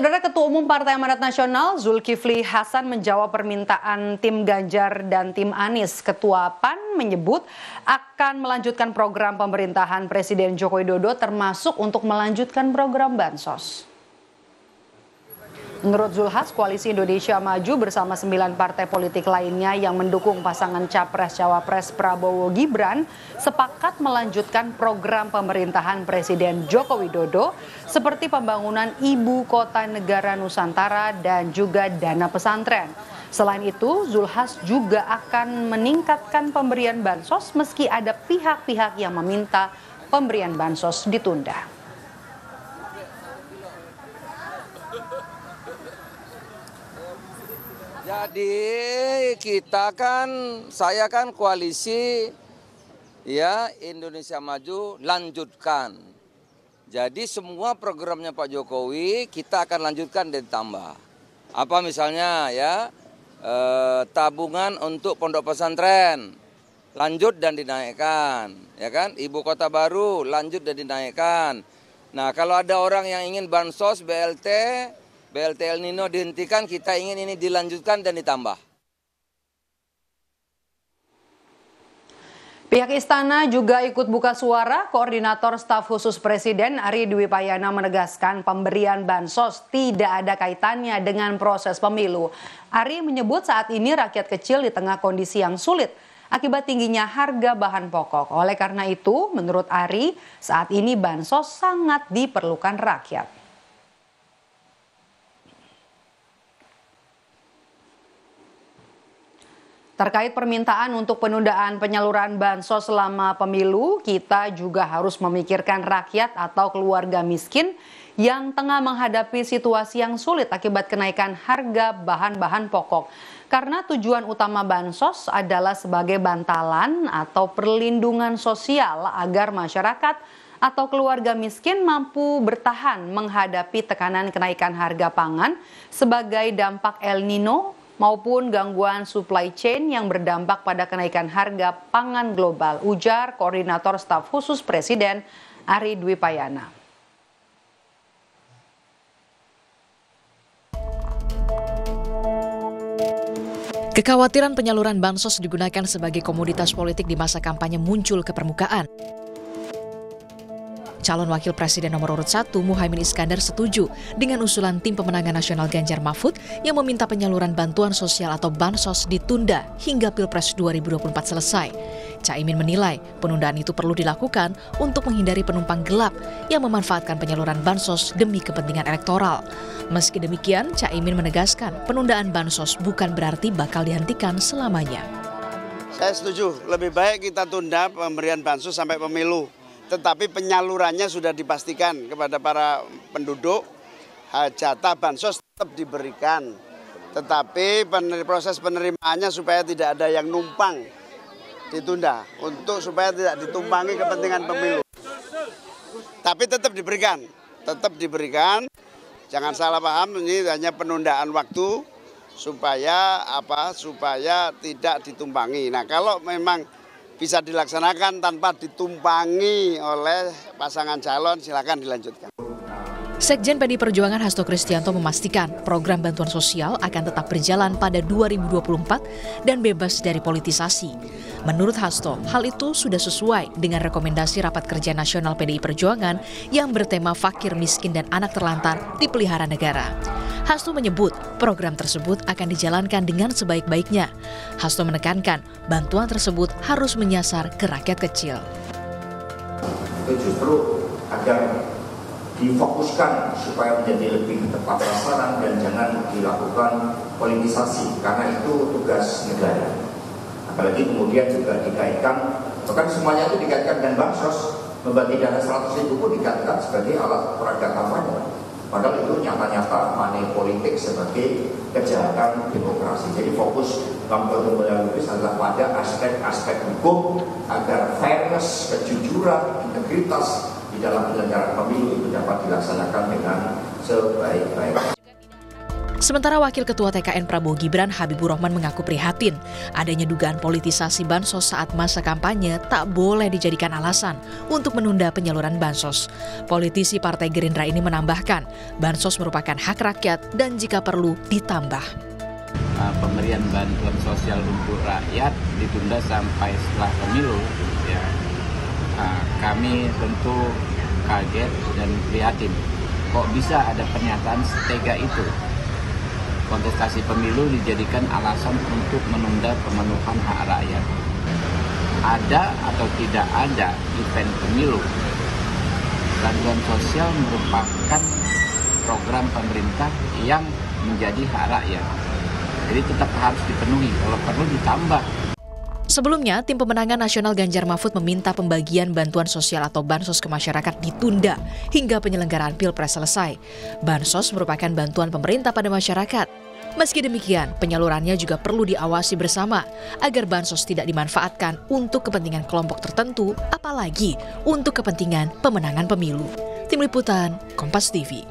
Saudara Ketua Umum Partai Amanat Nasional Zulkifli Hasan menjawab permintaan tim Ganjar dan tim Anies. Ketua PAN menyebut akan melanjutkan program pemerintahan Presiden Joko Widodo termasuk untuk melanjutkan program Bansos. Menurut Zulhas, Koalisi Indonesia Maju bersama 9 partai politik lainnya yang mendukung pasangan Capres-Cawapres Prabowo Gibran sepakat melanjutkan program pemerintahan Presiden Joko Widodo seperti pembangunan Ibu Kota Negara Nusantara dan juga dana pesantren. Selain itu, Zulhas juga akan meningkatkan pemberian bansos meski ada pihak-pihak yang meminta pemberian bansos ditunda. Jadi saya kan koalisi ya Indonesia Maju lanjutkan. Jadi semua programnya Pak Jokowi kita akan lanjutkan dan tambah. Apa misalnya ya tabungan untuk pondok pesantren lanjut dan dinaikkan, ya kan? Ibu kota baru lanjut dan dinaikkan. Nah kalau ada orang yang ingin bansos BLT El Nino dihentikan, kita ingin ini dilanjutkan dan ditambah. Pihak Istana juga ikut buka suara. Koordinator Staf Khusus Presiden Ari Dwi Payana menegaskan pemberian bansos tidak ada kaitannya dengan proses pemilu. Ari menyebut saat ini rakyat kecil di tengah kondisi yang sulit akibat tingginya harga bahan pokok. Oleh karena itu, menurut Ari, saat ini bansos sangat diperlukan rakyat. Terkait permintaan untuk penundaan penyaluran bansos selama pemilu, kita juga harus memikirkan rakyat atau keluarga miskin yang tengah menghadapi situasi yang sulit akibat kenaikan harga bahan-bahan pokok. Karena tujuan utama bansos adalah sebagai bantalan atau perlindungan sosial agar masyarakat atau keluarga miskin mampu bertahan menghadapi tekanan kenaikan harga pangan sebagai dampak El Nino maupun gangguan supply chain yang berdampak pada kenaikan harga pangan global, ujar Koordinator Staf Khusus Presiden Ari Dwi Payana. Kekhawatiran penyaluran bansos digunakan sebagai komoditas politik di masa kampanye muncul ke permukaan. Calon Wakil Presiden nomor urut 1 Muhaimin Iskandar setuju dengan usulan tim pemenangan nasional Ganjar Mahfud yang meminta penyaluran bantuan sosial atau bansos ditunda hingga Pilpres 2024 selesai. Caimin menilai penundaan itu perlu dilakukan untuk menghindari penumpang gelap yang memanfaatkan penyaluran bansos demi kepentingan elektoral. Meski demikian, Caimin menegaskan penundaan bansos bukan berarti bakal dihentikan selamanya. Saya setuju, lebih baik kita tunda pemberian bansos sampai pemilu. Tetapi penyalurannya sudah dipastikan kepada para penduduk, jatah bansos tetap diberikan. Tetapi proses penerimaannya supaya tidak ada yang numpang ditunda, supaya tidak ditumpangi kepentingan pemilu. Tapi tetap diberikan. Jangan salah paham, ini hanya penundaan waktu supaya tidak ditumpangi. Nah, kalau memang bisa dilaksanakan tanpa ditumpangi oleh pasangan calon, silakan dilanjutkan. Sekjen PDI Perjuangan Hasto Kristianto memastikan program bantuan sosial akan tetap berjalan pada 2024 dan bebas dari politisasi. Menurut Hasto, hal itu sudah sesuai dengan rekomendasi Rapat Kerja Nasional PDI Perjuangan yang bertema fakir, miskin, dan anak terlantar dipelihara negara. Hasto menyebut program tersebut akan dijalankan dengan sebaik-baiknya. Hasto menekankan bantuan tersebut harus menyasar ke rakyat kecil. Itu justru agar difokuskan supaya menjadi lebih tepat sasaran dan jangan dilakukan politisasi, karena itu tugas negara. Apalagi kemudian juga dikaitkan, bahkan semuanya itu dikaitkan dengan bansos, membagi dana 100.000 pun dikaitkan sebagai alat peraga kampanye. Padahal itu nyata-nyata money politik sebagai kejahatan demokrasi. Jadi fokus kampanye Lubis adalah pada aspek-aspek hukum agar fairness, kejujuran, integritas di dalam penyelenggaraan pemilu itu dapat dilaksanakan dengan sebaik-baiknya. Sementara Wakil Ketua TKN Prabowo Gibran Habibur Rahman mengaku prihatin adanya dugaan politisasi bansos saat masa kampanye tak boleh dijadikan alasan untuk menunda penyaluran bansos. Politisi Partai Gerindra ini menambahkan, bansos merupakan hak rakyat dan jika perlu ditambah. Pemberian bantuan sosial untuk rakyat ditunda sampai setelah pemilu, ya. Kami tentu kaget dan prihatin. Kok bisa ada pernyataan setega itu? Kontestasi pemilu dijadikan alasan untuk menunda pemenuhan hak rakyat. Ada atau tidak ada event pemilu, bantuan sosial merupakan program pemerintah yang menjadi hak rakyat. Jadi tetap harus dipenuhi, kalau perlu ditambah. Sebelumnya, Tim Pemenangan Nasional Ganjar Mahfud meminta pembagian bantuan sosial atau bansos ke masyarakat ditunda hingga penyelenggaraan Pilpres selesai. Bansos merupakan bantuan pemerintah pada masyarakat. Meski demikian, penyalurannya juga perlu diawasi bersama agar bansos tidak dimanfaatkan untuk kepentingan kelompok tertentu, apalagi untuk kepentingan pemenangan pemilu. Tim Liputan, Kompas TV.